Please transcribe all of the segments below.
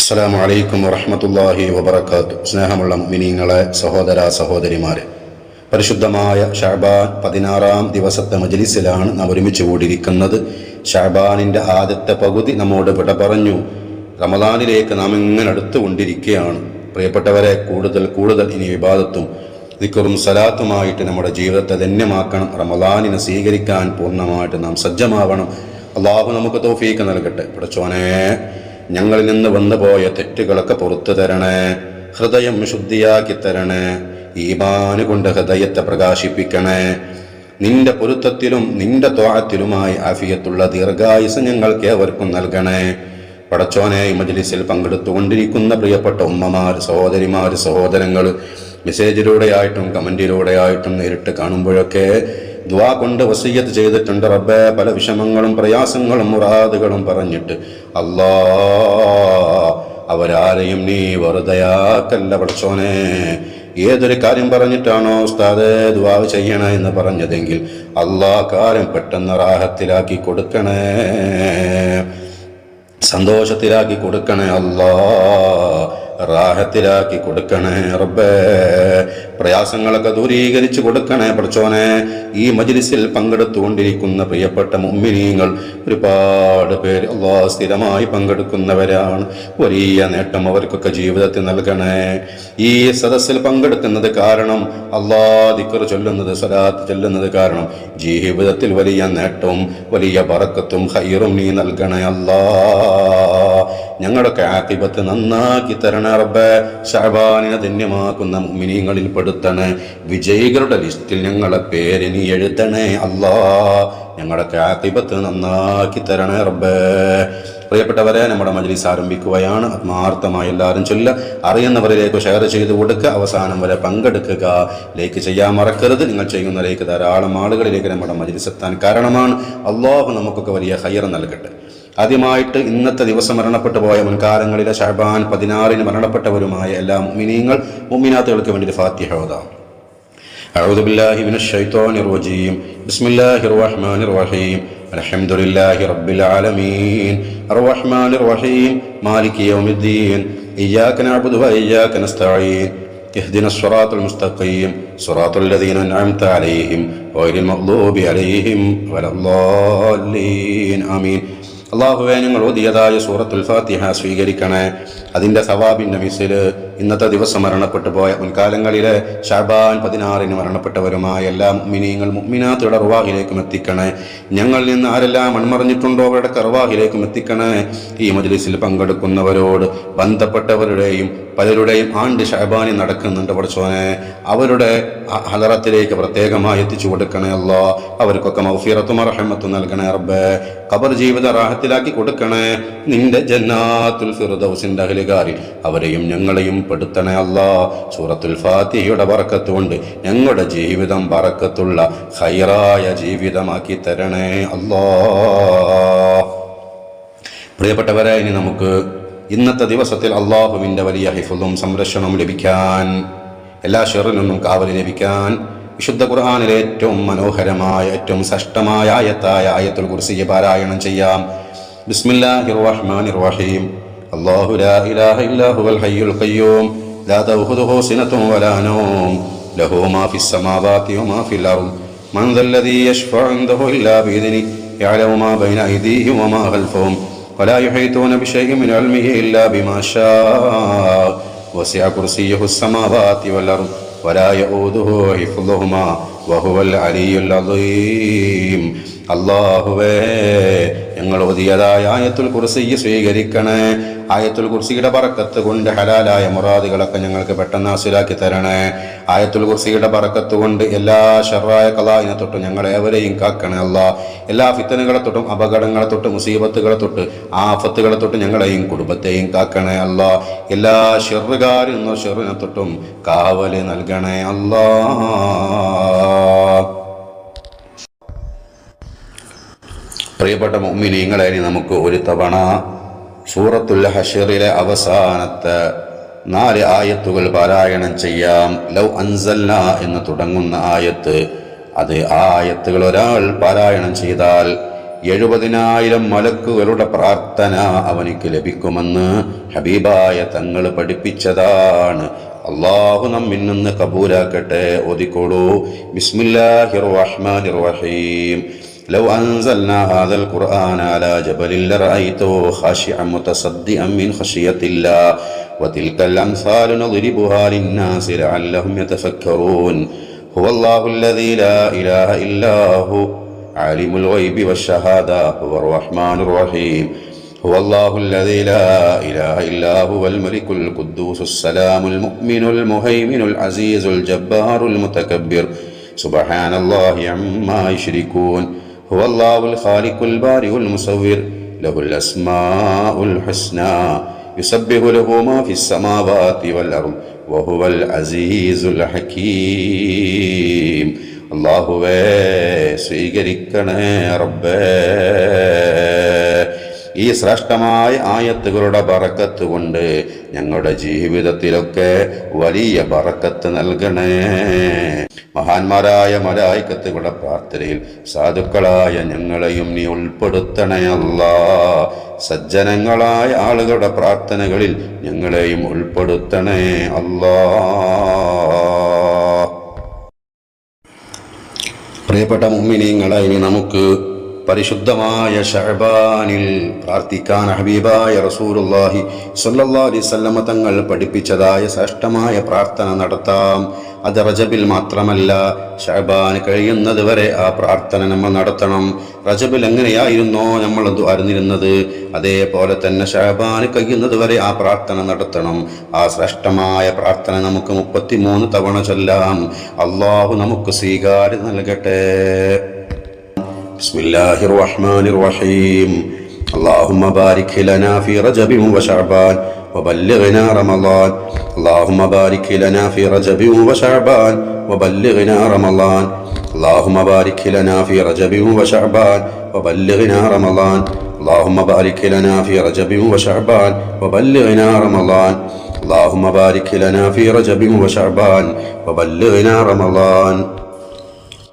അസ്സലാമു അലൈക്കും വറഹ്മത്തുള്ളാഹി വബറകാതുഹു. സ്നേഹമുള്ള മുഅ്മിനീങ്ങളെ, സഹോദര സഹോദരിമാരെ, പരിശുദ്ധമായ ഷഅബാൻ 16-ാം ദിവസത്തെ മജ്ലിസിലാണ് നാം ഒരുമിച്ച് കൂടിയിരിക്കുന്നത്. ഷഅബാനിൻ്റെ ആദ്യത്തെ പകുതി നമ്മോട് വിട പറഞ്ഞു. റമദാനിലേക്ക് നാം ഇങ്ങനെ അടുത്തുകൊണ്ടിരിക്കുകയാണ്. പ്രിയപ്പെട്ടവരെ, കൂടുതൽ ഇനി ഇബാദത്തും ദിക്റും സലാത്തുമായിട്ട് നമ്മുടെ ജീവിതത്തെ ധന്യമാക്കണം. റമദാനിനെ സ്വീകരിക്കാൻ പൂർണ്ണമായിട്ട് നാം സജ്ജമാവണം. അള്ളാഹു നമുക്ക് തൗഫീഖ് നൽകട്ടെ. പടച്ചോനെ, ഞങ്ങളിൽ നിന്ന് വന്നുപോയ തെറ്റുകളൊക്കെ പുറത്തു തരണേ, ഹൃദയം ശുദ്ധിയാക്കി തരണേ, ഈമാന് കൊണ്ട് ഹൃദയത്തെ പ്രകാശിപ്പിക്കണേ. നിന്റെ പൊരുത്തത്തിലും നിന്റെ ത്വാഅത്തിലുമായി ആഫിയത്തുള്ള ദീർഘായുസ് ഞങ്ങൾക്ക് ഏവർക്കും നൽകണേ. പടച്ചോനെ, ഈ മജ്ലിസിൽ പങ്കെടുത്തുകൊണ്ടിരിക്കുന്ന പ്രിയപ്പെട്ട ഉമ്മമാർ, സഹോദരിമാർ, സഹോദരങ്ങൾ, മെസ്സേജിലൂടെയായിട്ടും കമന്റിലൂടെയായിട്ടും നേരിട്ട് കാണുമ്പോഴൊക്കെ ദുആ കൊണ്ട് വസിയ്യത്ത് ചെയ്തിട്ടുണ്ട്. റബ്ബേ, പല വിഷമങ്ങളും പ്രയാസങ്ങളും മുറാദുകളും പറഞ്ഞിട്ട് അല്ലാ, അവരാരെയും നീ വെറുതെയാക്കല്ല പടച്ചോനെ. ഏതൊരു കാര്യം പറഞ്ഞിട്ടാണോ ഉസ്താദേ ദുആ ചെയ്യണേ എന്ന് പറഞ്ഞതെങ്കിൽ അല്ലാ, കാര്യം പെട്ടെന്ന് റാഹത്തിലാക്കി കൊടുക്കണേ, സന്തോഷത്തിലാക്കി കൊടുക്കണേ അല്ലാ, റാഹത്തിലാക്കി കൊടുക്കണേ റബ്ബേ. പ്രയാസങ്ങളൊക്കെ ദൂരീകരിച്ച് കൊടുക്കണേ പടച്ചോനെ. ഈ മജ്ലിസിൽ പങ്കെടുത്തുകൊണ്ടിരിക്കുന്ന പ്രിയപ്പെട്ട മുഅ്മിനീങ്ങൾ ഒരുപാട് പേര് അല്ലാഹ് സ്ഥിരമായി പങ്കെടുക്കുന്നവരാണ്. വലിയ നേട്ടം അവർക്കൊക്കെ ജീവിതത്തിൽ നൽകണേ. ഈ സദസ്സിൽ പങ്കെടുക്കുന്നത് കാരണം, അല്ലാഹ് ദിക്ർ ചൊല്ലുന്നത്, സ്വലാത്ത് ചൊല്ലുന്നത് കാരണം ജീവിതത്തിൽ വലിയ നേട്ടവും വലിയ ബറക്കത്തും ഖൈറും നീ നൽകണേ അല്ലാഹ്. ഞങ്ങളുടെ ആഖിബത്ത് നന്നാക്കി തരണേ റബ്ബേ. ശഅബാനിനെ ധന്യമാക്കുന്ന മുഅ്മിനീങ്ങളിൽ പെടുത്തണേ. വിജയികളുടെ ലിസ്റ്റിൽ ഞങ്ങളെ പേര് നീ എഴുതണേ അല്ലാഹ്. ഞങ്ങളുടെ ആഖിബത്ത് നന്നാക്കി തരണേ റബ്ബേ. പ്രിയപ്പെട്ടവരെ, നമ്മുടെ മജ്ലിസ് ആരംഭിക്കുകയാണ്. ആത്മാർത്ഥമായി എല്ലാവരും ചൊല്ലുക. അറിയുന്നവരിലേക്ക് ഷെയർ ചെയ്ത് കൊടുക്കുക. അവസാനം വരെ പങ്കെടുക്കുക. ലൈക്ക് ചെയ്യാൻ മറക്കരുത്. നിങ്ങൾ ചെയ്യുന്ന ലൈക്ക് ധാരാളം ആളുകളിലേക്ക് നമ്മുടെ മജ്ലിസ് എത്താൻ കാരണമാണ്. അല്ലാഹു നമുക്കൊക്കെ വലിയ ഖൈർ നൽകട്ടെ. ആദ്യമായിട്ട് ഇന്നത്തെ ദിവസം മരണപ്പെട്ടു പോയ മുൻകാലങ്ങളിലെ ശഅബാൻ 16-ന് മരണപ്പെട്ടവരുമായ എല്ലാ മുഅ്മിനീങ്ങൾ മുഅ്മിനാത്തുകൾക്ക് വേണ്ടി ഫാത്തിഹ ഓതാം. അഊദു ബില്ലാഹി മിനശ് ശൈത്വാനിർ റജീം. ബിസ്മില്ലാഹിർ റഹ്മാനിർ റഹീം. അൽഹംദുലില്ലാഹി റബ്ബിൽ ആലമീൻ അർറഹ്മാനിർ റഹീം മാലികി യൗമിദ്ദീൻ ഇയ്യാക നഅ്ബുദു വ ഇയ്യാക നസ്തഈൻ ഇഹ്ദിനസ് സിറാത്തൽ മുസ്തഖീം സിറാത്തൽ ലദീന അൻഅംത അലൈഹിം ഗൈറിൽ മഗ്ദൂബി അലൈഹിം വലദ്ദാല്ലീൻ. ആമീൻ. അള്ളാഹുവേ, ഞങ്ങൾ ഓതിയതായ സൂറത്തുൽ ഫാത്തിഹ സ്വീകരിക്കണേ. അതിൻ്റെ സവാബിൻ്റെ മിസില് ഇന്നത്തെ ദിവസം മരണപ്പെട്ടു പോയ മുൻകാലങ്ങളിലെ ശഅബാൻ 16-ന് മരണപ്പെട്ടവരുമായ എല്ലാ മുഅ്മിനീങ്ങൾ മുഅ്മിനാത്തുകളുടെ അർവാഹിലേക്കും എത്തിക്കണേ. ഞങ്ങളിൽ നിന്ന് ആരെല്ലാം മൺമറഞ്ഞിട്ടുണ്ടോ അവരുടെ അർവാഹിലേക്കും എത്തിക്കണേ. ഈ മജ്ലിസിൽ പങ്കെടുക്കുന്നവരോട് ബന്ധപ്പെട്ടവരുടെയും പലരുടെയും ആണ്ട് ശഅബാനി നടക്കുന്നുണ്ട് പടച്ചോനെ. അവരുടെ ഹലറത്തിലേക്ക് പ്രത്യേകമായി എത്തിച്ചു കൊടുക്കണേ അല്ലാ. അവർക്കൊക്കെ മഗ്ഫിറത്തും റഹ്മത്തും നൽകണേ റബ്ബേ. ഖബർ ജീവിത റാഹത്തിലാക്കി കൊടുക്കണേ. നിന്റെ ജന്നാത്തുൽ ഫിർദൗസിന്റെ അഹ്ലുകാരിൽ അവരെയും ഞങ്ങളെയും പെടുത്തണേ അല്ലാ. സൂറത്തുൽ ഫാത്തിഹയുടെ ബറക്കത്ത് കൊണ്ട് ഞങ്ങളുടെ ജീവിതം ബറക്കത്തുള്ള ഖൈറായ ജീവിതമാക്കി തരണേ അല്ലാ. പ്രിയപ്പെട്ടവരെ, ഇനി നമുക്ക് ഇന്നത്തെ ദിവസത്തിൽ അള്ളാഹുവിൻ്റെ വലിയ ഹിഫ്ളും സംരക്ഷണവും ലഭിക്കാൻ, എല്ലാ ഷർറിൽ നിന്നും കാവൽ ലഭിക്കാൻ വിശുദ്ധ ഖുർആനിലെ ഏറ്റവും മനോഹരമായ ഏറ്റവും ശ്രേഷ്ഠമായ ആയത്തായ ആയത്തുൽ കുർസിയെ പാരായണം ചെയ്യാം. ബിസ്മില്ലാഹിർ റഹ്മാനിർ റഹീം. അല്ലാഹു ലാ ഇലാഹ ഇല്ലാ ഹുവൽ ഹയ്യുൽ ഖയ്യൂം ലാ തഅഖുദുഹു സിനത്തുൻ വലാ നൗം ലഹു മാ ഫിസ് സമാവാതി വമാ ഫിൽ അർദ് മൻ ദല്ലദീ യശ്ഫഉ ഇൻദഹു ഇല്ലാ ബിഇദ്നിഹി യഅലമു മാ ബൈന അയ്ദീഹിം വമാ ഖൽഫഹും വലാ യുഹീതൂന ബിശൈഇൻ മിൻ ഇൽമിഹി ഇല്ലാ ബിമാ ശാഅ വസിഅ കുർസിയ്യുഹു സമാവാതി വൽ അർദ് വലാ യഊദുഹു ഹിഫ്ളുഹുമാ വഹുവൽ അലിയ്യുൽ അദീം. അല്ലാഹുവേ, ഞങ്ങൾ ഓതിയതായ ആയത്തുൽ കുർസി സ്വീകരിക്കണേ. ആയത്തുൽ കുർസിയുടെ ബറക്കത്ത് കൊണ്ട് ഹലാലായ മുറാദുകളൊക്കെ ഞങ്ങൾക്ക് പെട്ടെന്ന് ഹാസിലാക്കി തരണേ. ആയത്തുൽ കുർസിയുടെ ബറക്കത്ത് കൊണ്ട് എല്ലാ ശർറായ ഖലാഇനെ തൊട്ടും ഞങ്ങളെ എവരെയും കാക്കണേ അല്ലാ. എല്ലാ ഫിത്തനുകളെ തൊട്ടും അപകടങ്ങളെ തൊട്ട് മുസീബത്തുകളെ തൊട്ട് ആഫത്തുകളെ തൊട്ട് ഞങ്ങളെയും കുടുംബത്തെയും കാക്കണേ അല്ലാ. എല്ലാ ഷർറുകാരിൽ നിന്നോ ഷർറിനെ തൊട്ടും കാവല് നൽകണേ അല്ലാ. പ്രിയപ്പെട്ട മുഅ്മിനീങ്ങളെ, നമുക്ക് ഒരു തവണ സൂറത്തുൽ ഹശ്റിലെ അവസാനത്തെ 4 ആയത്തുകൾ പാരായണം ചെയ്യാം. ലൗ അൻസൽനാ എന്ന് തുടങ്ങുന്ന ആയത്ത്, അത് ആ ആയത്തുകൾ ഒരാൾ പാരായണം ചെയ്താൽ 70,000 മലക്കുകളുടെ പ്രാർത്ഥന അവനിക്ക് ലഭിക്കുമെന്ന് ഹബീബായ തങ്ങൾ പഠിപ്പിച്ചതാണ്. അല്ലാഹു നമ്മിൽ നിന്ന് കബൂലാക്കട്ടെ. ഓതിക്കോളൂ. ബിസ്മില്ലാഹിർ റഹ്മാനിർ റഹീം. ലൗ അൻസൽനാ ഹാദൽ ഖുർആന അലാ ജബലിൻ ലറഅയ്തഹു ഖാശിഅൻ മുതസദ്ദിഅൻ മിൻ ഖശിയത്തില്ലാഹ് വതിൽകൽ അംസാലു നദ്രിബുഹാ ലിന്നാസി ലഅല്ലഹും യതഫക്കറൂൻ. ഹുവല്ലാഹു അല്ലദീ ലാ ഇലാഹ ഇല്ലാ ഹു ആലിമുൽ ഗൈബി വശ്ശഹാദ ഹുവർ റഹ്മാനുർ റഹീം. ഹുവല്ലാഹു അല്ലദീ ലാ ഇലാഹ ഇല്ലാ ഹുവൽ മലിക്കുൽ ഖുദ്ദൂസുസ് സലാമുൽ മുഅ്മിനുൽ മുഹൈമിനുൽ അസീസുൽ ജബ്ബാറുൽ മുതകബ്ബിർ സുബ്ഹാനല്ലാഹി അമ്മാ യുശ്രികൂൻ. ഹുവല്ലാഹുൽ ഖാലിഖുൽ ബാരിഉൽ മുസവ്വിർ ലഹുൽ അസ്മാഉൽ ഹുസ്നാ യുസബ്ബിഹു ലഹു മാ ഫിസ് സമാവാതി വൽ അർദ് വഹുവൽ അസീസുൽ ഹകീം. അല്ലാഹുവേ സ്വീകരിക്കണേ റബ്ബേ. ഈ ശ്രേഷ്ഠമായ ആയത്തുകളുടെ ബറക്കത്ത് കൊണ്ട് ഞങ്ങളുടെ ജീവിതത്തിലൊക്കെ വലിയ ബറക്കത്ത് നൽകണേ. മഹാന്മാരായ മലായികത്തുകളുടെ പ്രാർത്ഥനയിൽ സാധുക്കളായ ഞങ്ങളെയും നീ ഉൾപ്പെടുത്തണേ അല്ലാഹ്. സജ്ജനങ്ങളായ ആളുകളുടെ പ്രാർത്ഥനകളിൽ ഞങ്ങളെയും ഉൾപ്പെടുത്തണേ അല്ലാഹ്. പ്രിയപ്പെട്ട മുഅ്മിനീങ്ങളെ, ഇനി നമുക്ക് പരിശുദ്ധമായ ശഅബാനിൽ പ്രാർത്ഥിക്കാൻ ഹബീബായ റസൂലുള്ളാഹി സ്വല്ലല്ലാഹു അലൈഹി വസല്ലം തങ്ങൾ പഠിപ്പിച്ചതായ ശ്രേഷ്ഠമായ പ്രാർത്ഥന നടത്താം. അത് റജബിൽ മാത്രമല്ല, ശഅബാൻ കഴിയുന്നത് വരെ ആ പ്രാർത്ഥന നമ്മൾ നടത്തണം. റജബിൽ എങ്ങനെയായിരുന്നോ നമ്മൾ അറിഞ്ഞിരുന്നത്, അതേപോലെ തന്നെ ശഅബാൻ കഴിയുന്നത് വരെ ആ പ്രാർത്ഥന നടത്തണം. ആ ശ്രേഷ്ഠമായ പ്രാർത്ഥന നമുക്ക് 33 തവണ ചൊല്ലാം. അല്ലാഹു നമുക്ക് സ്വീകാര്യം നൽകട്ടെ. ബിസ്മില്ലാഹിർ റഹ്മാനിർ റഹീം. اللهم بارك لنا في رجب وشعبان وبلغنا رمضان. اللهم بارك لنا في رجب وشعبان وبلغنا رمضان. اللهم بارك لنا في رجب وشعبان وبلغنا رمضان. اللهم بارك لنا في رجب وشعبان وبلغنا رمضان. اللهم بارك لنا في رجب وشعبان وبلغنا رمضان.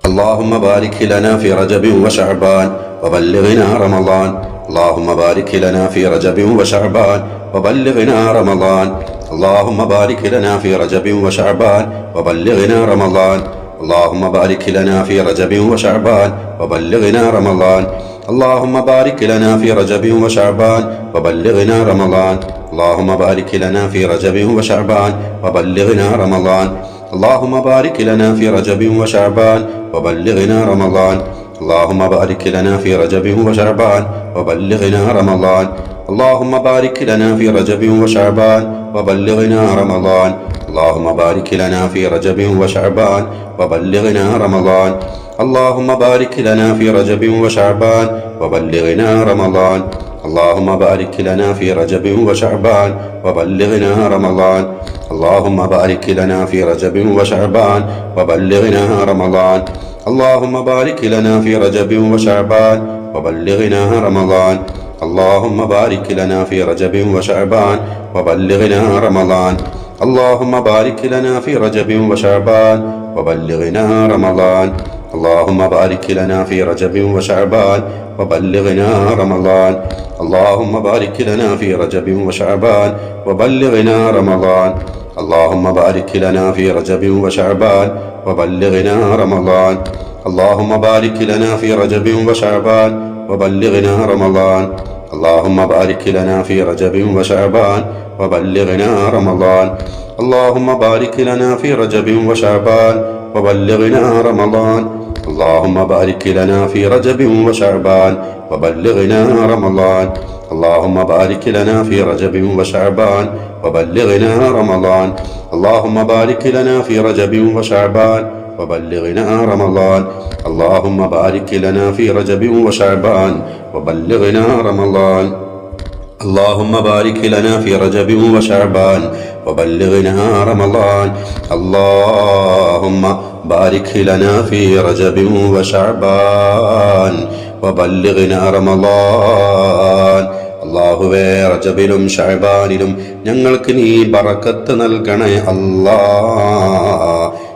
اللهم بارك لنا في رجب وشعبان وبلغنا رمضان. اللهم بارك لنا في رجب وشعبان وبلغنا رمضان. اللهم بارك لنا في رجب وشعبان وبلغنا رمضان. اللهم بارك لنا في رجب وشعبان وبلغنا رمضان. اللهم بارك لنا في رجب وشعبان وبلغنا رمضان. اللهم بارك لنا في رجب وشعبان وبلغنا رمضان. اللهم بارك لنا في رجب وشعبان وبلغنا رمضان. اللهم بارك لنا في رجب وشعبان وبلغنا رمضان. اللهم بارك لنا في رجب وشعبان وبلغنا رمضان. اللهم بارك لنا في رجب وشعبان وبلغنا رمضان. اللهم بارك لنا في رجب وشعبان وبلغنا رمضان. اللهم بارك لنا في رجب وشعبان وبلغنا رمضان. اللهم بارك لنا في رجب وشعبان وبلغنا رمضان. اللهم بارك لنا في رجب وشعبان وبلغنا رمضان. اللهم بارك لنا في رجب وشعبان وبلغنا رمضان. اللهم بارك لنا في رجب وشعبان وبلغنا رمضان. اللهم بارك لنا في رجب وشعبان وبلغنا رمضان. اللهم بارك لنا في رجب وشعبان وبلغنا رمضان. اللهم بارك لنا في رجب وشعبان وبلغنا رمضان. اللهم بارك لنا في رجب وشعبان وبلغنا رمضان. اللهم بارك لنا في رجب وشعبان وبلغنا رمضان. اللهم بارك لنا في رجب وشعبان وبلغنا رمضان. اللهم بارك لنا في رجب وشعبان وبلغنا رمضان. اللهم بارك لنا في رجب وشعبان وبلغنا رمضان. اللهم بارك لنا في رجب وشعبان وبلغنا رمضان. اللهم بارك لنا في رجب وشعبان وبلغنا رمضان. اللهم بارك لنا في رجب وشعبان وبلغنا رمضان. اللهم بارك لنا في رجب وشعبان وبلغنا رمضان. അല്ലാഹുവേ, റജബിലും ശഅബാനിലും ഞങ്ങൾക്ക് നീ ബറക്കത്ത് നൽകണേ അല്ലാഹ്.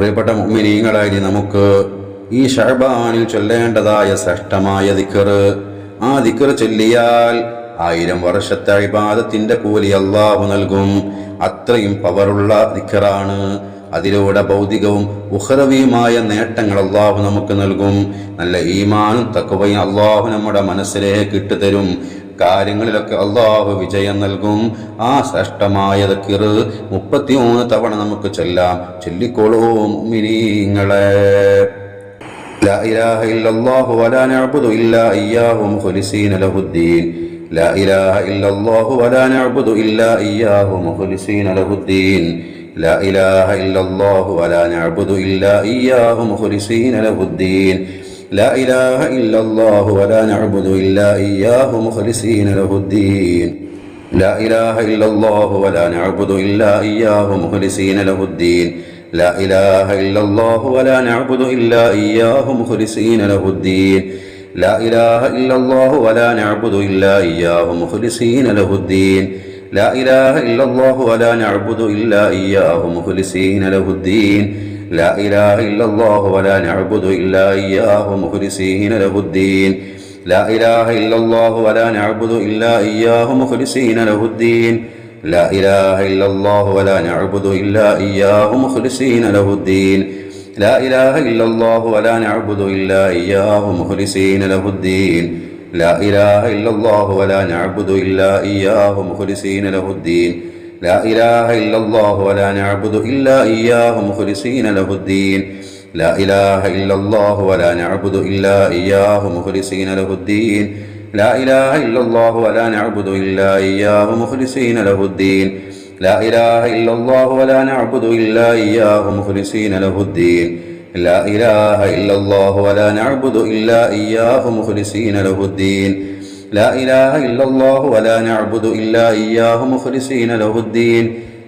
പ്രിയപ്പെട്ട മുഅ്മിനീങ്ങളായി നമുക്ക് ഈ ശഅബാനിൽ ചൊല്ലേണ്ടതായ ശ്രേഷ്ഠമായ ദിക്ർ, ആ ദിക്ർ ചൊല്ലിയാൽ 1000 വർഷത്തെ ഇബാദത്തിന്റെ കൂലി അല്ലാഹു നൽകും. അത്രയും പവറുള്ള ദിക്റാണ്. അതിലൂടെ ഭൗതികവും ഉഖ്റവിയുമായ നേട്ടങ്ങൾ അല്ലാഹു നമുക്ക് നൽകും. നല്ല ഈമാനും തഖ്വയും അല്ലാഹു നമ്മുടെ മനസ്സിലേക്ക് ഇട്ടുതരും. കാര്യങ്ങളിലൊക്കെ അല്ലാഹു വിജയം നൽകും. ആ ശ്രേഷ്ഠമായ ദിക്ർ 33 തവണ നമുക്ക് ചൊല്ലാം. ചൊല്ലിക്കോളൂ മുഅ്മിനീങ്ങളെ. ലാ ഇലാഹ ഇല്ലല്ലാഹു വലാ നഅ്ബുദു ഇല്ലാ ഇയ്യാഹു മുഖ്ലിസീന ലഹുദ്ദീൻ. ലാ ഇലാഹ ഇല്ലല്ലാഹു വലാ നഅ്ബുദു ഇല്ലാ ഇയ്യാഹു മുഖ്ലിസീന ലഹുദ്ദീൻ. لا إله إلا الله ولا نعبد إلا إياه مخلصين له الدين. لا إله إلا الله ولا نعبد إلا إياه مخلصين له الدين. لا إله إلا الله ولا نعبد إلا إياه مخلصين له الدين. لا إله إلا الله ولا نعبد إلا إياه مخلصين له الدين. لا إله إلا الله ولا نعبد إلا إياه مخلصين له الدين. لا إله إلا الله ولا نعبد إلا إياه مخلصين له الدين. لا إله إلا الله ولا نعبد إلا إياه مخلصين له الدين. لا إله إلا الله ولا نعبد إلا إياه مخلصين له الدين. لا إله إلا الله ولا نعبد إلا إياه مخلصين له الدين. لا إله إلا الله ولا نعبد إلا إياه مخلصين له الدين. لا إله إلا الله ولا نعبد إلا إياه مخلصين له الدين. لا إله إلا الله ولا نعبد إلا إياه مخلصين له الدين. لا إله إلا الله ولا نعبد إلا إياه مخلصين له الدين. لا إله إلا الله ولا نعبد إلا إياه مخلصين له الدين. لا إله إلا الله ولا نعبد إلا إياه مخلصين له الدين. لا إله إلا الله ولا نعبد إلا إياه مخلصين له الدين. لا إله إلا الله ولا نعبد إلا إياه مخلصين له الدين. لا إله إلا الله ولا نعبد إلا إياه مخلصين له الدين.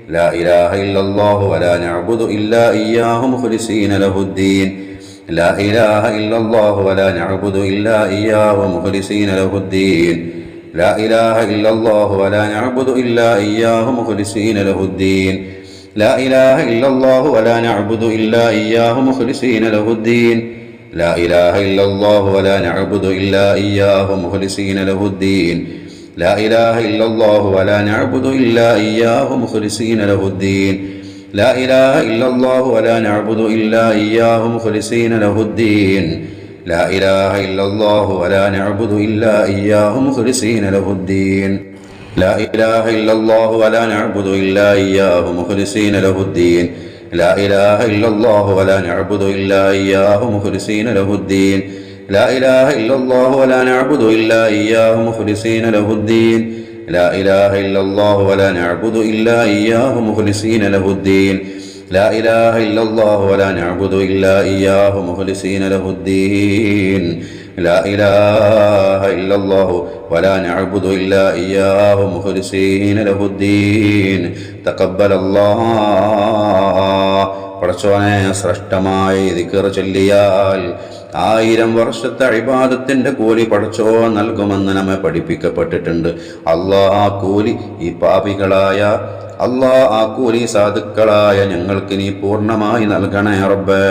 لا إله إلا الله ولا نعبد إلا إياه مخلصين له الدين. لا إله إلا الله ولا نعبد إلا إياه مخلصين له الدين. لا إله إلا الله ولا نعبد إلا إياه مخلصين له الدين. لا إله إلا الله ولا نعبد إلا إياه مخلصين له الدين. لا إله إلا الله ولا نعبد إلا إياه مخلصين له الدين. لا إله إلا الله ولا نعبد إلا إياه مخلصين له الدين. لا إله إلا الله ولا نعبد إلا إياه مخلصين له الدين. لا إله إلا الله ولا نعبد إلا إياه مخلصين له الدين. لا إله إلا الله ولا نعبد إلا إياه مخلصين له الدين. لا إله إلا الله ولا نعبد إلا إياه مخلصين له الدين. لا إله إلا الله ولا نعبد إلا إياه مخلصين له الدين. لا إله إلا الله ولا نعبد إلا إياه مخلصين له الدين. لا إله إلا الله ولا نعبد إلا إياه مخلصين له الدين. تقبل الله. പടച്ചോനെ, ശ്രേഷ്ഠമായി ദിക്ർ ചൊല്ലിയാൽ 1000 വർഷത്തെ ഇബാദത്തിന്റെ കൂലി പടച്ചോൻ നൽകുമെന്ന് നമ്മെ പഠിപ്പിക്കപ്പെട്ടിട്ടുണ്ട്. അല്ലാഹ് ആ കൂലി ഈ പാപികളായ ആ കൂലി സാധുക്കളായ ഞങ്ങൾക്ക് നീ പൂർണ്ണമായി നൽകണേ റബ്ബേ.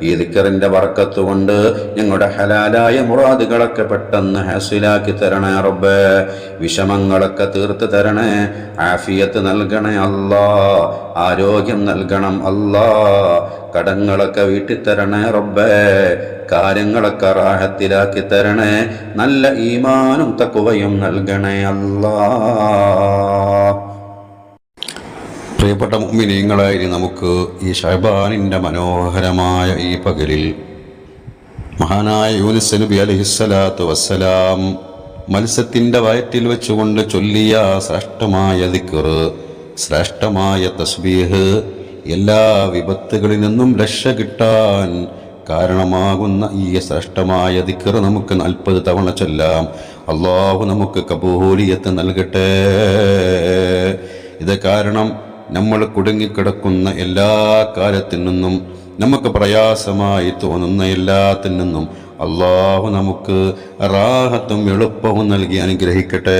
ഈ ദിക്റിന്റെ ബർക്കത്ത് കൊണ്ട് ഞങ്ങളുടെ ഹലാലായ മുറാദുകളൊക്കെ പെട്ടെന്ന് ഹാസിലാക്കി തരണേ റബ്ബേ. വിഷമങ്ങളൊക്കെ തീർത്ത് തരണേ. ആഫിയത്ത് നൽകണേ അല്ലാ. ആരോഗ്യം നൽകണം അല്ലാ. കടങ്ങളൊക്കെ വീട്ടിത്തരണേ റബ്ബേ. കാര്യങ്ങളൊക്കെ റാഹത്തിലാക്കി തരണേ. നല്ല ഈമാനും തഖ്വയും നൽകണേ അല്ലാ. പ്രിയപ്പെട്ട മുഅ്മിനീങ്ങളായി നമുക്ക് ഈ ശഅബാനിൻ്റെ മനോഹരമായ ഈ പകലിൽ മഹാനായ യൂനുസ് നബി അലൈഹിസ്സലാത്തു വസ്സലാം മത്സ്യത്തിൻ്റെ വയറ്റിൽ വെച്ചുകൊണ്ട് ചൊല്ലിയ ശ്രേഷ്ഠമായ ദിക്ർ, ശ്രേഷ്ഠമായ തസ്ബീഹ് എല്ലാ വിപത്തുകളിൽ നിന്നും രക്ഷ കിട്ടാൻ കാരണമാകുന്ന ഈ ശ്രേഷ്ഠമായ ദിക്ർ നമുക്ക് 40 തവണ ചൊല്ലാം. അല്ലാഹു നമുക്ക് കബൂലിയത്ത് നൽകട്ടെ. ഇത് കാരണം നമ്മൾ കുടുങ്ങിക്കിടക്കുന്ന എല്ലാ കാര്യത്തിൽ നിന്നും, നമുക്ക് പ്രയാസമായി തോന്നുന്ന എല്ലാത്തിൽ നിന്നും അല്ലാഹു നമുക്ക് റാഹത്തും എളുപ്പവും നൽകി അനുഗ്രഹിക്കട്ടെ.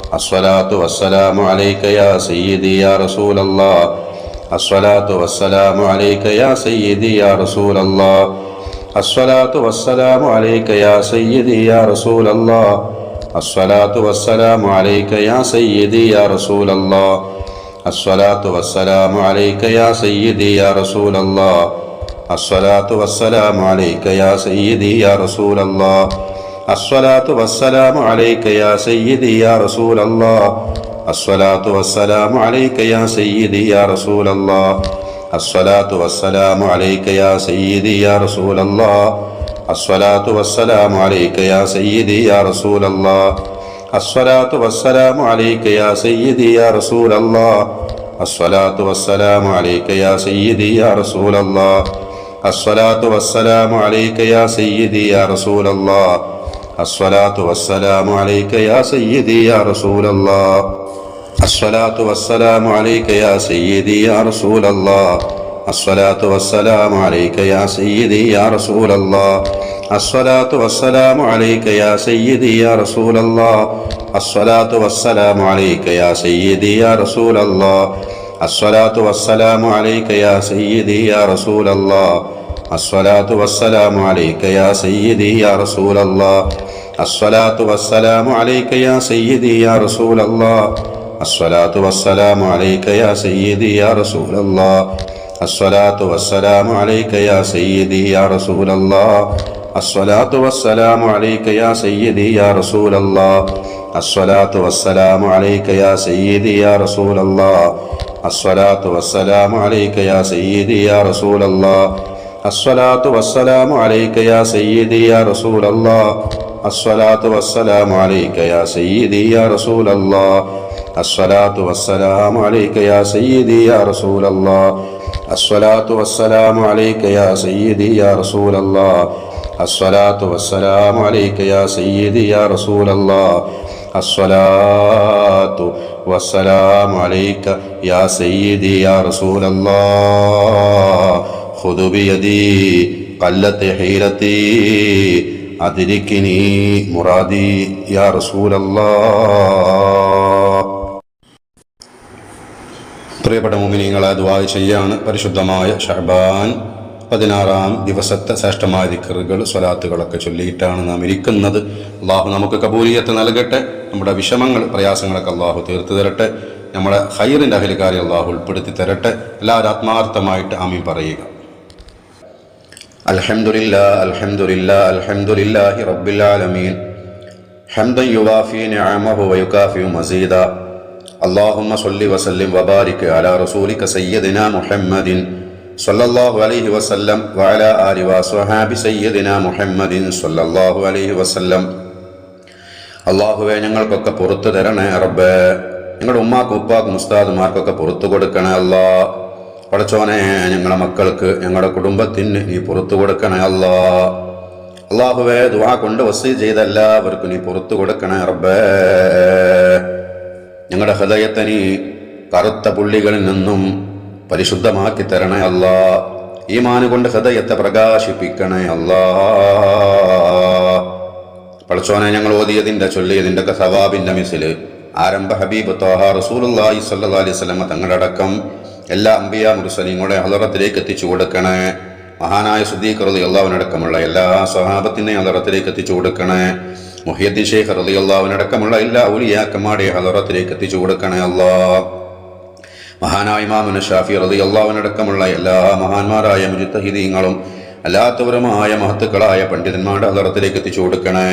الصلاة والسلام عليك يا سيدي يا رسول الله الصلاة والسلام عليك يا سيدي يا رسول الله الصلاة والسلام عليك يا سيدي يا رسول الله الصلاة والسلام عليك يا سيدي يا رسول الله الصلاة والسلام عليك يا سيدي يا رسول الله الصلاة والسلام عليك يا سيدي يا رسول الله الصلاة والسلام عليك يا سيدي يا رسول الله الصلاة والسلام عليك يا سيدي يا رسول الله الصلاة والسلام عليك يا سيدي يا رسول الله الصلاة والسلام عليك يا سيدي يا رسول الله الصلاة والسلام عليك يا سيدي يا رسول الله الصلاة والسلام عليك يا سيدي يا رسول الله الصلاة والسلام عليك يا سيدي يا رسول الله الصلاة والسلام عليك يا سيدي يا رسول الله الصلاة والسلام عليك يا سيدي يا رسول الله الصلاة والسلام عليك يا سيدي يا رسول الله الصلاة والسلام عليك يا سيدي يا رسول الله الصلاة والسلام عليك يا سيدي يا رسول الله الصلاة والسلام عليك يا سيدي يا رسول الله الصلاة والسلام عليك يا سيدي يا رسول الله الصلاة والسلام عليك يا سيدي يا رسول الله الصلاة والسلام عليك يا سيدي يا رسول الله الصلاة والسلام عليك يا سيدي يا رسول الله الصلاة والسلام عليك يا سيدي يا رسول الله الصلاة والسلام عليك يا سيدي يا رسول الله الصلاة والسلام عليك يا سيدي يا رسول الله الصلاة والسلام عليك يا سيدي يا رسول الله الصلاة والسلام عليك يا سيدي يا رسول الله الصلاة والسلام عليك يا سيدي يا رسول الله الصلاة والسلام عليك يا سيدي يا رسول الله الصلاة والسلام عليك يا سيدي يا رسول الله الصلاة والسلام عليك يا سيدي يا رسول الله خذ بيدي قلت حيلتي أدركني مرادي يا رسول الله. പ്രിയപ്പെട്ട മുഅ്മിനീങ്ങളെ, ദുആ ചെയ്യാണ് പരിശുദ്ധമായ ശഅബാൻ 16-ാം ദിവസത്തെ ശ്രേഷ്ഠമായ ദിക്റുകൾ സ്വലാത്തുകളൊക്കെ ചൊല്ലിയിട്ടാണ് നാം ഇരിക്കുന്നത്. അള്ളാഹു നമുക്ക് കബൂലിയത്ത് നൽകട്ടെ. നമ്മുടെ വിഷമങ്ങൾ പ്രയാസങ്ങളൊക്കെ അള്ളാഹു തീർത്തു തരട്ടെ. നമ്മളെ ഖൈറിൻ്റെ അഹ്ലുകാരെ അള്ളാഹു ഉൾപ്പെടുത്തി തരട്ടെ. എല്ലാവരും ആത്മാർത്ഥമായിട്ട് ആമീൻ പറയുക. അൽഹംദുലില്ലാഹ് അൽഹംദുലില്ലാഹ് അൽഹംദുലില്ലാഹി റബ്ബിൽ ആലമീൻ ഹംദൻ യുവാഫി നിഅമഹു വയുകാഫി മസീദാ അല്ലാഹുമ്മ സ്വല്ലി വസല്ലിം വബാരിക് അലാ റസൂലിക സയ്യിദിനാ മുഹമ്മദിൻ സ്വല്ലല്ലാഹു അലൈഹി വസല്ലം വഅലാ ആലിഹി വസ്വഹാബി സയ്യിദിനാ മുഹമ്മദിൻ സ്വല്ലല്ലാഹു അലൈഹി വസല്ലം. അല്ലാഹുവേ, ഞങ്ങൾക്കൊക്കെ പുറത്തു തരണേ റബ്ബേ. ഞങ്ങളുടെ ഉമ്മാക്കും ഉപ്പാക്കും ഉസ്താദുമാർക്കൊക്കെ പുറത്തു കൊടുക്കണേ അല്ലാ. പടച്ചോനെ, ഞങ്ങളുടെ മക്കൾക്ക് ഞങ്ങളുടെ കുടുംബത്തിന് നീ പുറത്തു കൊടുക്കണേ അല്ലാ. അല്ലാഹുവേ, ദുആ കൊണ്ട് വസീ ചെയ്ത എല്ലാവർക്കും നീ പുറത്തു കൊടുക്കണേ റബ്ബേ. ഞങ്ങളുടെ ഹൃദയത്തെ നീ കറുത്ത പുള്ളികളിൽ നിന്നും പരിശുദ്ധമാക്കി തരണേ അല്ലാ. ഈമാൻ കൊണ്ട് ഹൃദയത്തെ പ്രകാശിപ്പിക്കണേ അല്ലാ. പടച്ചോനെ, ഞങ്ങൾ ഓതിയതിൻ്റെ ചൊല്ലിയതിൻ്റെ ഒക്കെ സവാബിൻ്റെ മിസില് ആരംഭ ഹബീബ് ത്വാഹ റസൂലുള്ളാഹി സ്വല്ലല്ലാഹി അലൈഹി വസല്ലം തങ്ങളടക്കം എല്ലാ അംബിയാ മുർസലീങ്ങളുടെ ഹളറത്തിലേക്ക് എത്തിച്ചു കൊടുക്കണേ. മഹാനായ സിദ്ദീഖ് റളിയല്ലാഹു അൻഹുവിനടക്കമുള്ള എല്ലാ സ്വഹാബത്തിനെയും ഹളറത്തിലേക്ക് എത്തിച്ചു കൊടുക്കണേ. മുഹ്യിദ്ദീൻ ശൈഖ് റളിയല്ലാഹു അൻഹുവിനടക്കമുള്ള എല്ലാ ഔലിയാക്കന്മാരുടെ ഹളറത്തിലേക്ക് എത്തിച്ചു കൊടുക്കണേ അല്ലാ. മഹാനായ ഇമാമുന ഷാഫി റളിയല്ലാഹു അൻഹുവിനടക്കമുള്ള എല്ലാ മഹാന്മാരായ മുജ്തഹിദീങ്ങളും അല്ലാത്തവരുമായ മഹത്തുക്കളായ പണ്ഡിതന്മാരുടെ ഹളറത്തിലേക്ക് എത്തിച്ചു കൊടുക്കണേ.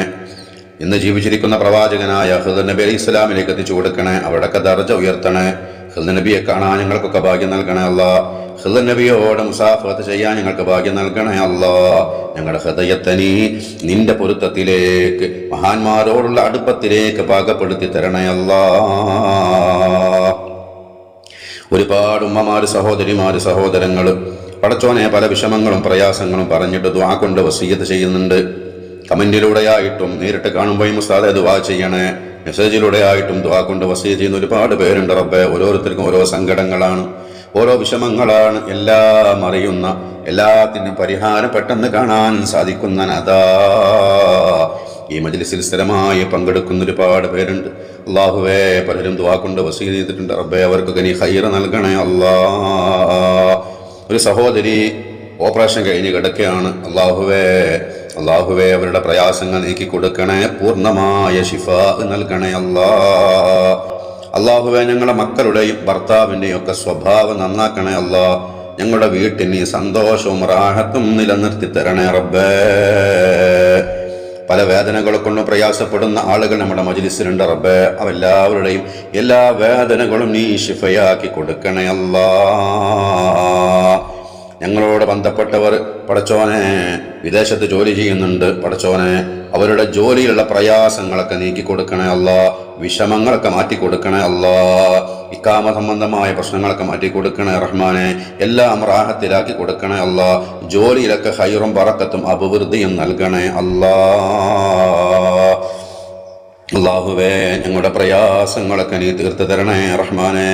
ഇന്ന് ജീവിച്ചിരിക്കുന്ന പ്രവാചകനായ ഖിദ്ർ നബി അലൈഹി ഇസ്ലാമിലേക്ക് എത്തിച്ചു കൊടുക്കണേ. അവരുടെയൊക്കെ ദർജ ഉയർത്തണേ. ഖിദ്ർ നബിയെ കാണാൻ ഞങ്ങൾക്കൊക്കെ ഭാഗ്യം നൽകണേ അല്ലാ. ഖിദ്ർ നബിയോട് മുസാഫഹത്ത് ചെയ്യാൻ ഞങ്ങൾക്ക് ഭാഗ്യം നൽകണേ അല്ലാ. ഞങ്ങളുടെ ഹൃദയത്തെ നീ നിന്റെ പൊരുത്തത്തിലേക്ക്, മഹാന്മാരോടുള്ള അടുപ്പത്തിലേക്ക് പാകപ്പെടുത്തി തരണേ അല്ലാ. ഒരുപാട് ഉമ്മമാര്, സഹോദരിമാര്, സഹോദരങ്ങൾ പടച്ചോനെ പല വിഷമങ്ങളും പ്രയാസങ്ങളും പറഞ്ഞിട്ട് ദുആ കൊണ്ട് വസിയ്യത്ത് ചെയ്യുന്നുണ്ട്. കമന്റിലൂടെയായിട്ടും നേരിട്ട് കാണുമ്പോഴും ഉസ്താദേ ദുആ ചെയ്യണേ, മെസ്സേജിലൂടെ ആയിട്ടും ദുആ കൊണ്ട് വസിയ്യത്ത് ചെയ്യുന്ന ഒരുപാട് പേരുണ്ട് റബ്ബേ. ഓരോരുത്തർക്കും ഓരോ സങ്കടങ്ങളാണ്, ഓരോ വിഷമങ്ങളാണ്. എല്ലാം അറിയുന്ന, എല്ലാത്തിനും പരിഹാരം പെട്ടെന്ന് കാണാൻ സാധിക്കുന്ന അതാ ഈ മജ്ലിസിൽ സ്ഥിരമായി പങ്കെടുക്കുന്ന ഒരുപാട് പേരുണ്ട് അല്ലാഹുവേ. പലരും ദുആ കൊണ്ട് വസീയത്ത് ചെയ്തിട്ടുണ്ട് റബ്ബേ, അവർക്കൊക്കെ നീ ഖൈർ നൽകണേ അല്ലാ. ഒരു സഹോദരി ഓപ്പറേഷൻ കഴിഞ്ഞ് കിടക്കുകയാണ് അല്ലാഹുവേ അവരുടെ പ്രയാസങ്ങൾ നീക്കി കൊടുക്കണേ, പൂർണ്ണമായ ശിഫാ നൽകണേ അല്ലാഹുവേ. ഞങ്ങളുടെ മക്കളുടെയും ഭർത്താവിൻ്റെയും ഒക്കെ സ്വഭാവം നന്നാക്കണേ അല്ലാ. ഞങ്ങളുടെ വീട്ടിൽ നീ സന്തോഷവും റാഹത്തും നിലനിർത്തി തരണേ റബ്ബേ. പല വേദനകളെ കൊണ്ട് പ്രയാസപ്പെടുന്ന ആളുകൾ നമ്മുടെ മജ്ലിസിലുണ്ട് റബ്ബേ. അവരെല്ലാവരുടെയും എല്ലാ വേദനകളും നീ ശിഫയാക്കി കൊടുക്കണേ അല്ലാ. ഞങ്ങളോട് ബന്ധപ്പെട്ടവർ പടച്ചോനെ വിദേശത്ത് ജോലി ചെയ്യുന്നുണ്ട് പടച്ചോനെ, അവരുടെ ജോലിയിലുള്ള പ്രയാസങ്ങളൊക്കെ നീക്കി കൊടുക്കണേ അല്ലാ. വിഷമങ്ങളൊക്കെ മാറ്റി കൊടുക്കണേ അല്ലാ. ഇക്കാമ സംബന്ധമായ പ്രശ്നങ്ങളൊക്കെ മാറ്റി കൊടുക്കണേ റഹ്മാനെ. എല്ലാം റാഹത്തിലാക്കി കൊടുക്കണേ അല്ലാ. ജോലിയിലൊക്കെ ഖൈറും ബറക്കത്തും അഭിവൃദ്ധിയും നൽകണേ അല്ലാ. അല്ലാഹുവേ ഞങ്ങളുടെ പ്രയാസങ്ങളൊക്കെ നീ തീർത്തു തരണേ റഹ്മാനെ.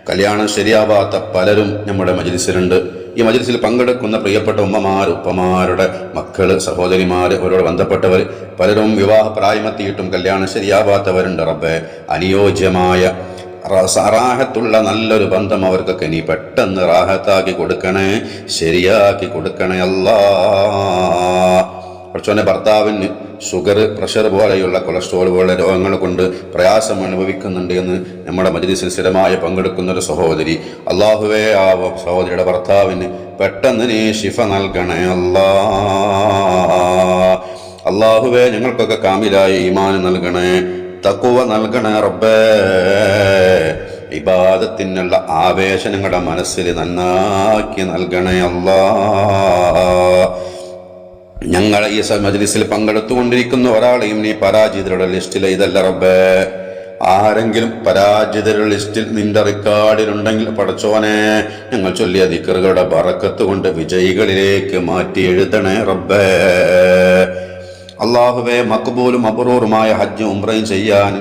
കല്യാണം ശരിയാവാത്ത പലരും നമ്മുടെ മജ്ലിസിലുണ്ട്. ഈ മജ്ലിസിൽ പങ്കെടുക്കുന്ന പ്രിയപ്പെട്ട ഉമ്മമാർ, ഉപ്പമാരുടെ മക്കള്, സഹോദരിമാര്, അവരോട് ബന്ധപ്പെട്ടവർ പലരും വിവാഹ പ്രായമെത്തിയിട്ടും കല്യാണം ശരിയാവാത്തവരുണ്ട് റബ്ബേ. അനുയോജ്യമായ റാഹത്തുള്ള നല്ലൊരു ബന്ധം അവർക്കൊക്കെ നീ പെട്ടെന്ന് റാഹത്താക്കി കൊടുക്കണേ, ശരിയാക്കി കൊടുക്കണേ അല്ലാ. കുറച്ചോനെ ഭർത്താവിന് ഷുഗർ, പ്രഷർ പോലെയുള്ള കൊളസ്ട്രോൾ പോലുള്ള രോഗങ്ങൾ കൊണ്ട് പ്രയാസം അനുഭവിക്കുന്നുണ്ട് എന്ന് നമ്മുടെ മജ്ലിസിൽ സ്ഥിരമായി പങ്കെടുക്കുന്ന ഒരു സഹോദരി. അല്ലാഹുവേ ആ സഹോദരിയുടെ ഭർത്താവിന് പെട്ടെന്ന് നീ ശിഫ നൽകണേ അല്ലാ. അല്ലാഹുവേ ഞങ്ങൾക്കൊക്കെ കാമിലായ ഈമാൻ നൽകണേ, തഖ്വ നൽകണേ റബ്ബേ. ഇബാദത്തിനുള്ള ആവേശം ഞങ്ങളുടെ മനസ്സിൽ നന്നാക്കി നൽകണേ അല്ലാ. ഞങ്ങൾ ഈ മജ്ലിസിൽ പങ്കെടുത്തുകൊണ്ടിരിക്കുന്ന ഒരാളെയും നീ പരാജിതരുടെ ലിസ്റ്റിൽ ഇതല്ല റബ്ബേ. ആരെങ്കിലും പരാജിതരുടെ ലിസ്റ്റിൽ നിന്റെ റെക്കോർഡിലുണ്ടെങ്കിൽ പടച്ചോനെ ഞങ്ങൾ ചൊല്ലിയ ദിക്റുകളുടെ ബറക്കത്ത് കൊണ്ട് വിജയികളിലേക്ക് മാറ്റി എഴുതണേ റബ്ബേ. അല്ലാഹുവേ മഖ്ബൂലും മബ്റൂറുമായ ഹജ്ജും ഉംറയും ചെയ്യാൻ,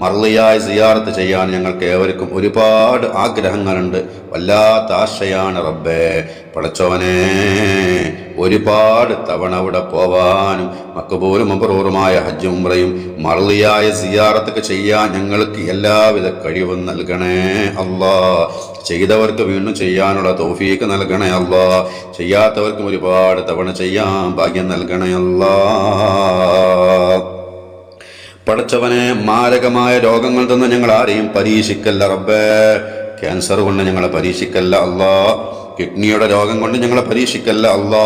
മർളിയായ സിയാറത്ത് ചെയ്യാൻ ഞങ്ങൾക്ക് ഏവർക്കും ഒരുപാട് ആഗ്രഹങ്ങളുണ്ട്. വല്ലാത്ത ആശയാണ് റബ്ബേ. പടച്ചോനെ ഒരുപാട് തവണ അവിടെ പോവാനും മഖ്ബൂലും മബ്റൂറുമായ ഹജ്ജും ഉംറയും മർളിയായ സിയാറത്തൊക്കെ ചെയ്യാൻ ഞങ്ങൾക്ക് എല്ലാവിധ കഴിവും നൽകണേ അല്ലാ. ചെയ്തവർക്ക് വീണ്ടും ചെയ്യാനുള്ള തൗഫീഖ് നൽകണേ അല്ലാ. ചെയ്യാത്തവർക്കും ഒരുപാട് തവണ ചെയ്യാൻ ഭാഗ്യം നൽകണേ അല്ലാ. പടച്ചവനെ മാരകമായ രോഗങ്ങൾ തന്ന് ഞങ്ങൾ ആരെയും പരീക്ഷിക്കല്ല റബ്ബേ. ക്യാൻസർ കൊണ്ട് ഞങ്ങളെ പരീക്ഷിക്കല്ല അല്ലാ. കിഡ്നിയുടെ രോഗം കൊണ്ട് ഞങ്ങളെ പരീക്ഷിക്കല്ല അല്ലാ.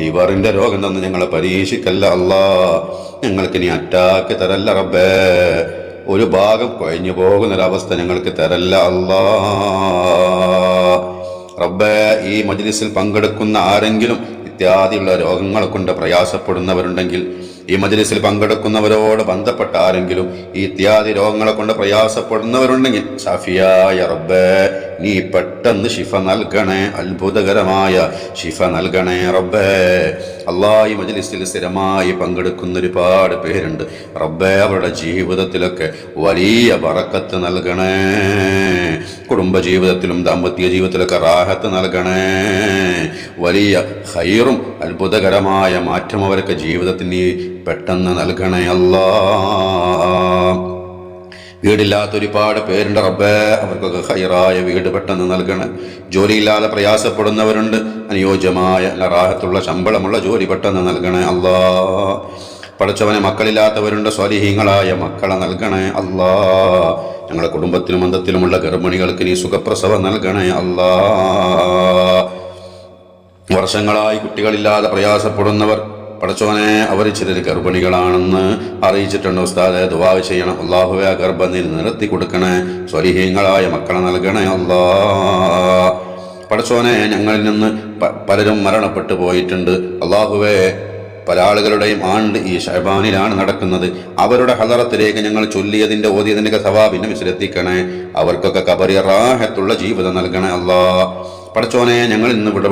ലിവറിന്റെ രോഗം തന്ന് ഞങ്ങളെ പരീക്ഷിക്കല്ല അല്ലാ. ഞങ്ങൾക്ക് നീ അറ്റാക്ക് തരല്ല റബ്ബേ. ഒരു ഭാഗം കഴിഞ്ഞു പോകുന്നൊരവസ്ഥ ഞങ്ങൾക്ക് തരല്ല അല്ലാ. റബ്ബേ ഈ മജ്ലിസിൽ പങ്കെടുക്കുന്ന ആരെങ്കിലും ഇത്യാദിയുള്ള രോഗങ്ങളെ കൊണ്ട് പ്രയാസപ്പെടുന്നവരുണ്ടെങ്കിൽ, ഈ മജ്ലിസിൽ പങ്കെടുക്കുന്നവരോട് ബന്ധപ്പെട്ട ആരെങ്കിലും ഈ ഇത്യാദി രോഗങ്ങളെ കൊണ്ട് പ്രയാസപ്പെടുന്നവരുണ്ടെങ്കിൽ ഷാഫിയായ റബ്ബേ നീ പെട്ടെന്ന് ശിഫ നൽകണേ, അത്ഭുതകരമായ ശിഫ നൽകണേ റബ്ബേ. അല്ലാ ഈ മജ്ലിസിൽ സ്ഥിരമായി പങ്കെടുക്കുന്ന ഒരുപാട് പേരുണ്ട് റബ്ബേ. അവരുടെ ജീവിതത്തിലൊക്കെ വലിയ ബറക്കത്ത് നൽകണേ. കുടുംബജീവിതത്തിലും ദാമ്പത്യ ജീവിതത്തിലൊക്കെ റാഹത്ത് നൽകണേ. വലിയ ഖൈറും അത്ഭുതകരമായ മാറ്റം അവർക്ക് ജീവിതത്തിൽ നീ പെട്ടെന്ന് നൽകണേ അല്ലാ. വീടില്ലാത്ത ഒരുപാട് പേരുണ്ട് റബ്ബേ. അവർക്കൊക്കെ ഖൈറായ വീട് പെട്ടെന്ന് നൽകണം. ജോലിയില്ലാതെ പ്രയാസപ്പെടുന്നവരുണ്ട്. അനുയോജ്യമായ റാഹത്തുള്ള ശമ്പളമുള്ള ജോലി പെട്ടെന്ന് നൽകണേ അല്ലാ. പടച്ചവനെ മക്കളില്ലാത്തവരുണ്ട്. സ്വാലിഹീങ്ങളായ മക്കളെ നൽകണേ അല്ലാ. ഞങ്ങളുടെ കുടുംബത്തിലും ബന്ധത്തിലുമുള്ള ഗർഭിണികൾക്ക് നീ സുഖപ്രസവം നൽകണേ അല്ലാ. വർഷങ്ങളായി കുട്ടികളില്ലാതെ പ്രയാസപ്പെടുന്നവർ പടച്ചോനെ അവർ ചിലർ ഗർഭിണികളാണെന്ന് അറിയിച്ചിട്ടുണ്ട് ഉസ്താദെ. ദുആ ചെയ്യണം. അല്ലാഹുവേ ആ ഗർഭം നീ നിർത്തി കൊടുക്കണേ. സ്വലിഹീങ്ങളായ മക്കളെ നൽകണേ അല്ലാ. പടച്ചോനെ ഞങ്ങളിൽ നിന്ന് പലരും മരണപ്പെട്ടു പോയിട്ടുണ്ട്. അല്ലാഹുവേ പല ആളുകളുടെയും ആണ്ട് ഈ ശഅബാനിലാണ് നടക്കുന്നത്. അവരുടെ ഹദറത്തിലേക്ക് ഞങ്ങൾ ചൊല്ലിയതിൻ്റെ ഓതിയതിൻ്റെ സവാബിനെ വിശ്രദ്ധിക്കണേ. അവർക്കൊക്കെ ഖബറി റാഹത്തുള്ള ജീവിതം നൽകണേ അല്ലാ. പടച്ചോനെ ഞങ്ങൾ ഇന്ന് വിട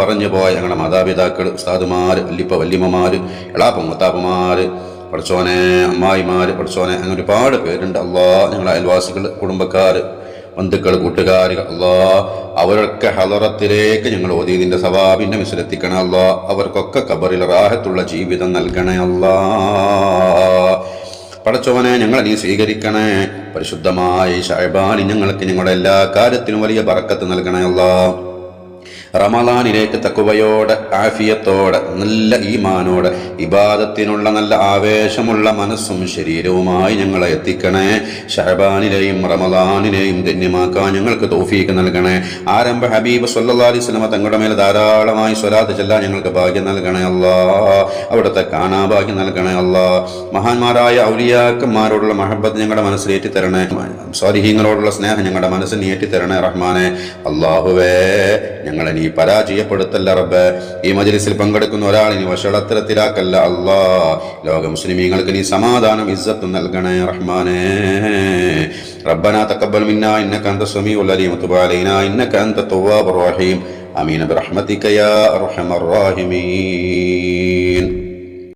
പറഞ്ഞു പോയ ഞങ്ങളുടെ മാതാപിതാക്കൾ, ഉസ്താദുമാർ, വല്യമ്മമാർ, എളാപ്പ മുത്താപ്പമാർ, പടച്ചോനെ അമ്മായിമാർ, പടച്ചോനെ അങ്ങനെ ഒരുപാട് പേരുണ്ട് അല്ലാ. ഞങ്ങളുടെ അയൽവാസികൾ, കുടുംബക്കാർ ബന്ധുക്കൾ, കൂട്ടുകാർ അല്ലാ, അവരൊക്കെ ഹളറത്തിലേക്ക് ഞങ്ങൾ ഓതിയതിന്റെ സവാബിന്റെ മിസ്ലെത്തിക്കണേ അല്ലാ. അവർക്കൊക്കെ ഖബറിൽ റാഹത്തുള്ള ജീവിതം നൽകണേ അല്ലാ. പടച്ചോനെ, ഞങ്ങളെ നീ സ്വീകരിക്കണേ. പരിശുദ്ധമായ ശഅബാനിൽ ഞങ്ങൾക്ക് ഞങ്ങളുടെ എല്ലാ കാര്യത്തിനും വലിയ ബറക്കത്ത് നൽകണേ അല്ലാ. റമളാനിലേക്ക് തഖ്വയോടെ, ആഫിയത്തോടെ, നല്ല ഈമാനോടെ, ഇബാദത്തിനുള്ള നല്ല ആവേശമുള്ള മനസ്സും ശരീരവുമായി ഞങ്ങളെ എത്തിക്കണേ. ശഅബാനിലെയും റമളാനിലെയും ധന്യമാക്കാൻ ഞങ്ങൾക്ക് തൗഫീഖ് നൽകണേ. ആരംഭ ഹബീബ് സല്ലല്ലാഹു അലൈഹി വസല്ലം തങ്ങളുടെ മേൽ ധാരാളമായി സ്വലാത്ത് ചൊല്ലാൻ ഞങ്ങൾക്ക് ഭാഗ്യം നൽകണേ അല്ലാ. അവിടുത്തെ കാണാ ഭാഗ്യം നൽകണേ അല്ലാ. മഹാന്മാരായ ഔലിയാക്കന്മാരോടുള്ള മഹബത്ത് ഞങ്ങളുടെ മനസ്സിലേറ്റി തരണേ. സ്വാലിഹീങ്ങളോടുള്ള സ്നേഹം ഞങ്ങളുടെ മനസ്സിൽ ഏറ്റി തരണേ റഹ്മാനെ. അല്ലാഹുവേ, ഞങ്ങളെ നീ പരാജയപ്പെടുത്തല്ല റബ്ബേ. ഈ മജ്ലിസിൽ പങ്കെടുക്കുന്ന ഒരാൾ നീ വഷളത്തരത്തിലാക്കല്ല അല്ലാ. ലോക മുസ്ലിമീങ്ങൾക്ക് നീ സമാധാനം, ഇസ്സത്തും നൽകണേ റഹ്മാനേ. റബ്ബനാ തഖബ്ബൽ മിന്നാ ഇന്നക അൻത സമീഉൽ അലീം വതുബ് അലൈനാ ഇന്നക അൻത തവ്വാബുർ റഹീം. ആമീൻ ബിറഹ്മതിക യാ അർഹമർ റഹീമീൻ.